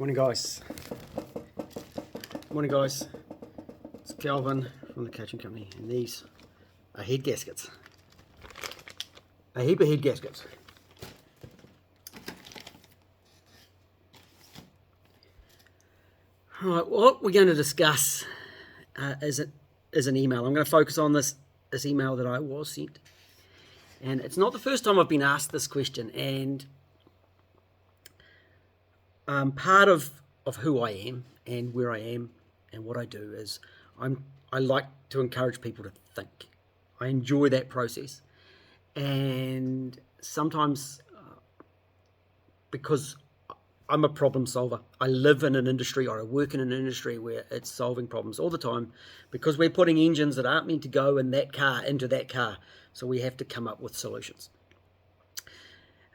Morning guys. Morning guys. It's Calvin from the catching company, and these are head gaskets. A heap of head gaskets. Alright, what we're going to discuss is an email. I'm going to focus on this email that I was sent. And it's not the first time I've been asked this question, and part of who I am and where I am and what I do is I like to encourage people to think. I enjoy that process, and sometimes because I'm a problem solver, I live in an industry, or I work in an industry where it's solving problems all the time, because we're putting engines that aren't meant to go in that car into that car, so we have to come up with solutions.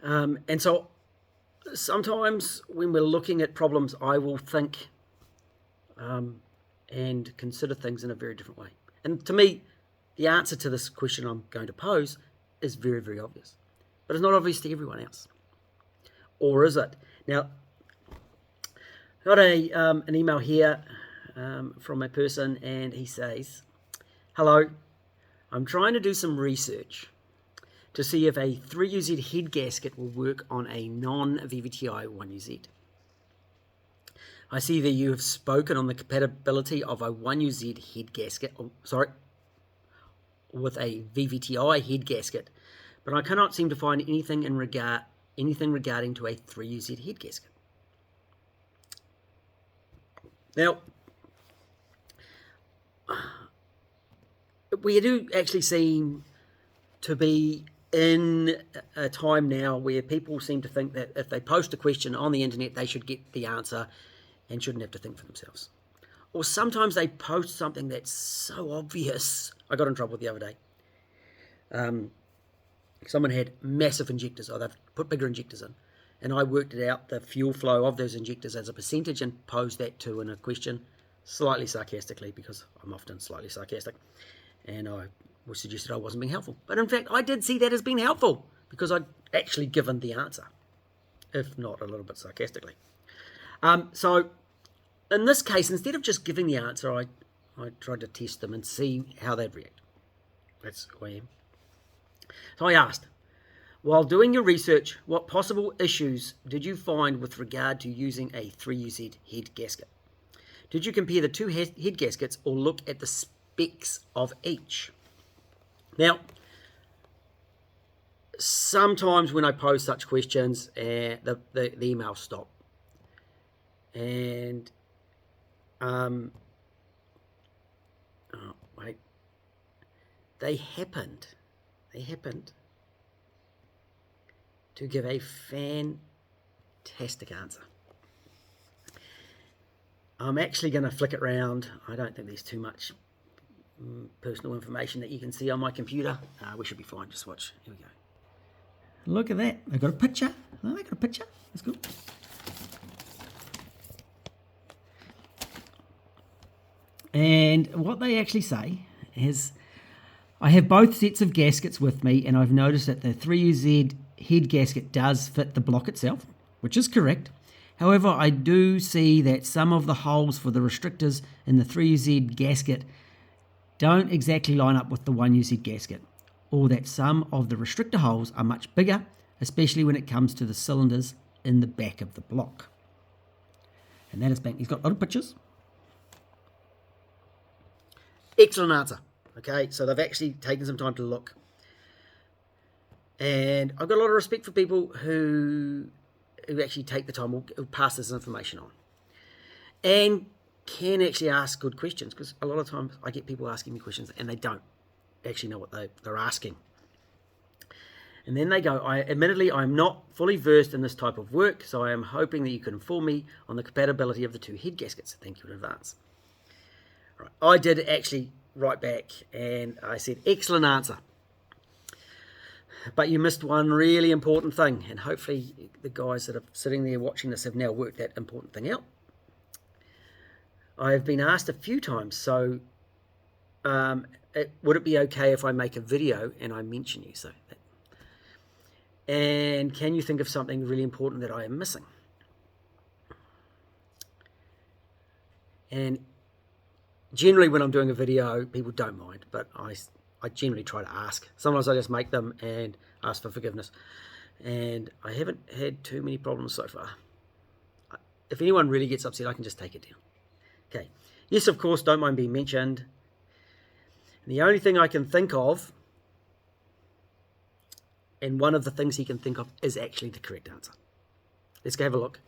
And so sometimes when we're looking at problems, I will think and consider things in a very different way. And to me, the answer to this question I'm going to pose is very, very obvious. But it's not obvious to everyone else. Or is it? Now, I got an email here from a person, and he says, "Hello, I'm trying to do some research to see if a 3UZ head gasket will work on a non-vvti 1UZ. I see that you have spoken on the compatibility of a 1UZ head gasket, with a vvti head gasket, but I cannot seem to find anything regarding to a 3UZ head gasket." Now, we do actually seem to be in a time now where people seem to think that if they post a question on the internet, they should get the answer and shouldn't have to think for themselves. Or sometimes they post something that's so obvious. I got in trouble the other day. Someone had massive injectors, or they've put bigger injectors in, and I worked it out, the fuel flow of those injectors as a percentage, and posed that to in a question, slightly sarcastically, because I'm often slightly sarcastic, and I was suggested I wasn't being helpful. But in fact, I did see that as being helpful, because I'd actually given the answer, if not a little bit sarcastically. So in this case, instead of just giving the answer, I tried to test them and see how they'd react. That's who I am. So I asked, while doing your research, what possible issues did you find with regard to using a 3UZ head gasket? Did you compare the two head gaskets or look at the specs of each? Now, sometimes when I pose such questions, the emails stop. And, they happened to give a fantastic answer. I'm actually going to flick it around. I don't think there's too much personal information that you can see on my computer. We should be fine. Just watch. Here we go. Look at that. They got a picture. Oh, they got a picture. That's good. And what they actually say is, I have both sets of gaskets with me, and I've noticed that the 3UZ head gasket does fit the block itself, which is correct. However, I do see that some of the holes for the restrictors in the 3UZ gasket don't exactly line up with the 1UZ gasket, or that some of the restrictor holes are much bigger, especially when it comes to the cylinders in the back of the block. And that is bang. He's got a lot of pictures. Excellent answer. Okay, so they've actually taken some time to look. And I've got a lot of respect for people who actually take the time, who pass this information on, and can actually ask good questions, because a lot of times I get people asking me questions and they don't actually know what they're asking. And then they go, admittedly, I'm not fully versed in this type of work, so I am hoping that you can inform me on the compatibility of the two head gaskets. Thank you in advance. Right. I did actually write back and I said, excellent answer, but you missed one really important thing, and hopefully the guys that are sitting there watching this have now worked that important thing out. I have been asked a few times, so would it be okay if I make a video and I mention you? So, and can you think of something really important that I am missing? And generally when I'm doing a video, people don't mind, but I generally try to ask. Sometimes I just make them and ask for forgiveness. And I haven't had too many problems so far. If anyone really gets upset, I can just take it down. Okay. Yes, of course, don't mind being mentioned. And the only thing I can think of, and one of the things he can think of, is actually the correct answer. Let's go have a look.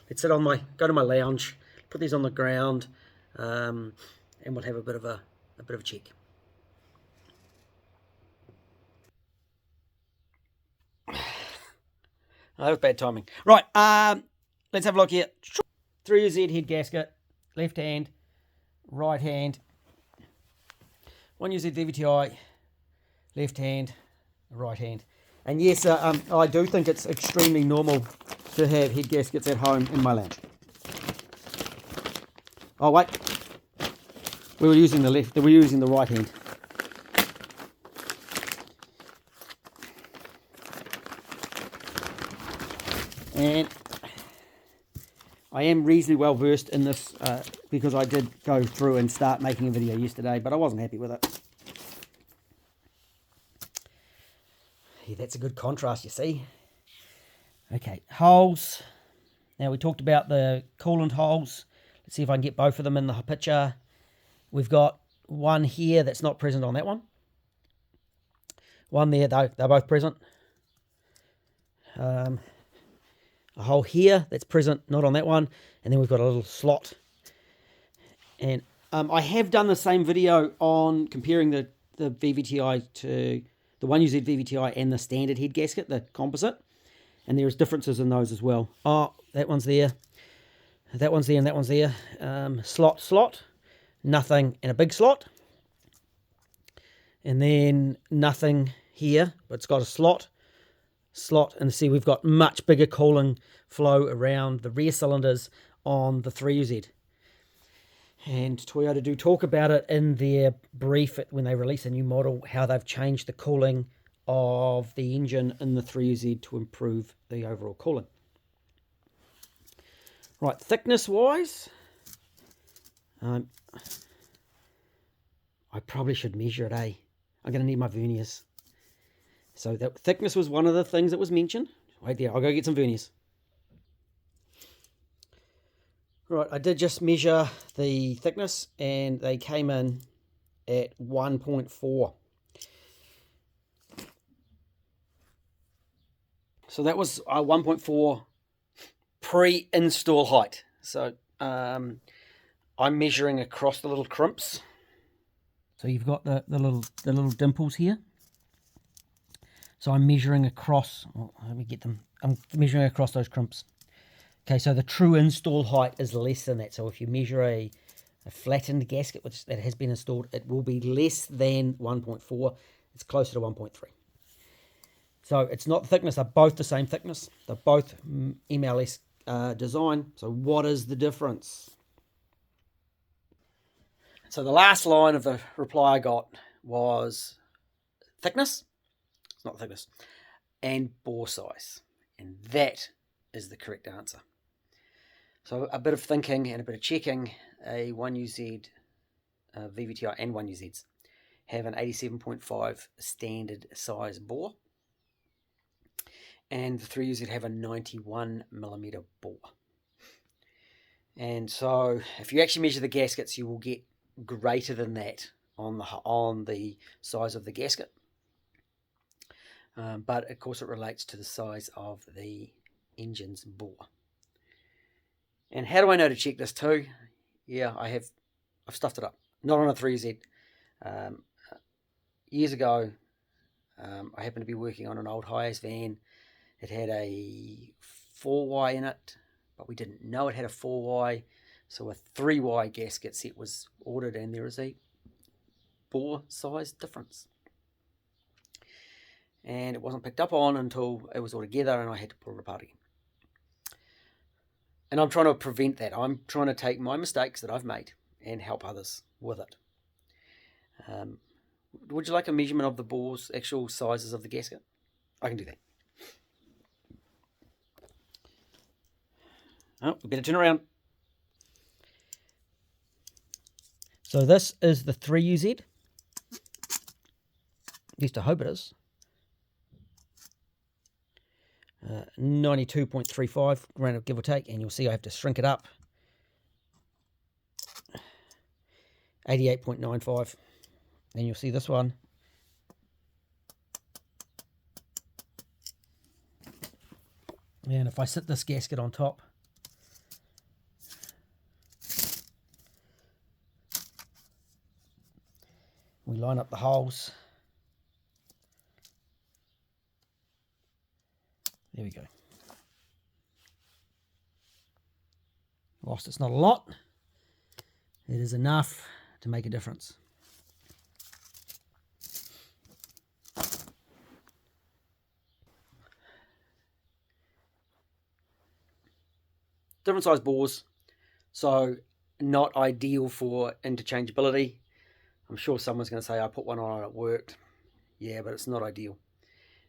Let's go to my lounge, put these on the ground, and we'll have a bit of a check. Oh, that was bad timing. Right, let's have a look here. 3UZ head gasket, left hand, right hand. 1UZ VVTI, left hand, right hand. And yes, I do think it's extremely normal to have head gaskets at home in my lounge. Oh wait, we were using the left. We were using the right hand. And I am reasonably well versed in this because I did go through and start making a video yesterday, but I wasn't happy with it. Yeah, that's a good contrast, you see. Okay, holes. Now we talked about the coolant holes. Let's see if I can get both of them in the picture. We've got one here that's not present on that one. One there, though, they're both present. A hole here that's present, not on that one. And then we've got a little slot. And I have done the same video on comparing the VVTI to the 1UZ VVTI and the standard head gasket, the composite. And there's differences in those as well. Oh, that one's there. That one's there and that one's there. Slot, nothing, and a big slot. And then nothing here, but it's got a slot, and see we've got much bigger cooling flow around the rear cylinders on the 3UZ. And Toyota do talk about it in their brief when they release a new model, how they've changed the cooling of the engine in the 3UZ to improve the overall cooling. Right, thickness-wise, I probably should measure it, eh? I'm going to need my verniers. So that thickness was one of the things that was mentioned. Wait there, I'll go get some verniers. Right, I did just measure the thickness and they came in at 1.4. So that was 1.4 pre-install height. So I'm measuring across the little crimps. So you've got the little dimples here. So I'm measuring across, let me get them. I'm measuring across those crimps. Okay, so the true install height is less than that. So if you measure a flattened gasket that has been installed, it will be less than 1.4. It's closer to 1.3. So it's not the thickness. They're both the same thickness. They're both MLS design. So what is the difference? So the last line of the reply I got was thickness. It's not thickness. And bore size. And that is the correct answer. So a bit of thinking and a bit of checking. A 1UZ VVTI and 1UZs have an 87.5 standard size bore. And the 3UZ have a 91 millimeter bore. And so if you actually measure the gaskets, you will get greater than that on the size of the gasket. But of course it relates to the size of the engine's bore. And how do I know to check this too? Yeah, I've stuffed it up. Not on a 3Z. Years ago, I happened to be working on an old hires van. It had a 4Y in it, but we didn't know it had a 4Y. So a 3Y gasket set was ordered, and there is a bore size difference. And it wasn't picked up on until it was all together and I had to pull it apart again. And I'm trying to prevent that. I'm trying to take my mistakes that I've made and help others with it. Would you like a measurement of the bore's actual sizes of the gasket? I can do that. Oh, we better turn around. So this is the 3UZ. At least I hope it is. 92.35 random give or take, and you'll see I have to shrink it up. 88.95, and you'll see this one. And if I sit this gasket on top, we line up the holes. There we go. Whilst it's not a lot, it is enough to make a difference. Different size bores, so not ideal for interchangeability. I'm sure someone's going to say, I put one on and it worked. Yeah, but it's not ideal.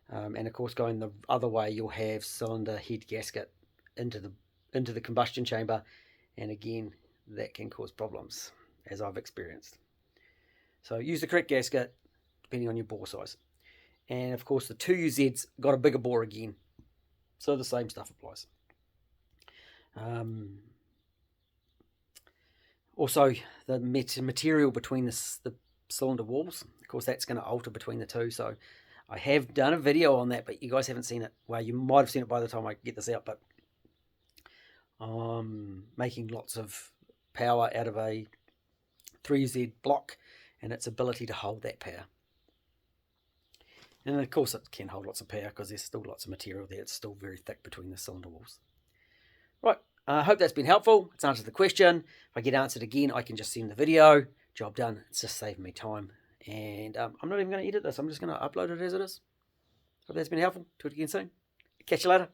And of course, going the other way, you'll have cylinder head gasket into the combustion chamber, and again, that can cause problems, as I've experienced. So use the correct gasket depending on your bore size. And of course, the 2UZ's got a bigger bore again, so the same stuff applies. Also, the material between the cylinder walls, of course, that's going to alter between the two. So I have done a video on that, but you guys haven't seen it. Well, you might have seen it by the time I get this out, but making lots of power out of a 3Z block and its ability to hold that power. And of course it can hold lots of power because there's still lots of material there. It's still very thick between the cylinder walls. Right, I hope that's been helpful. It's answered the question. If I get answered again, I can just send the video. Job done. It's just saving me time. And I'm not even going to edit this. I'm just going to upload it as it is. Hope that's been helpful. Talk to you again soon. Catch you later.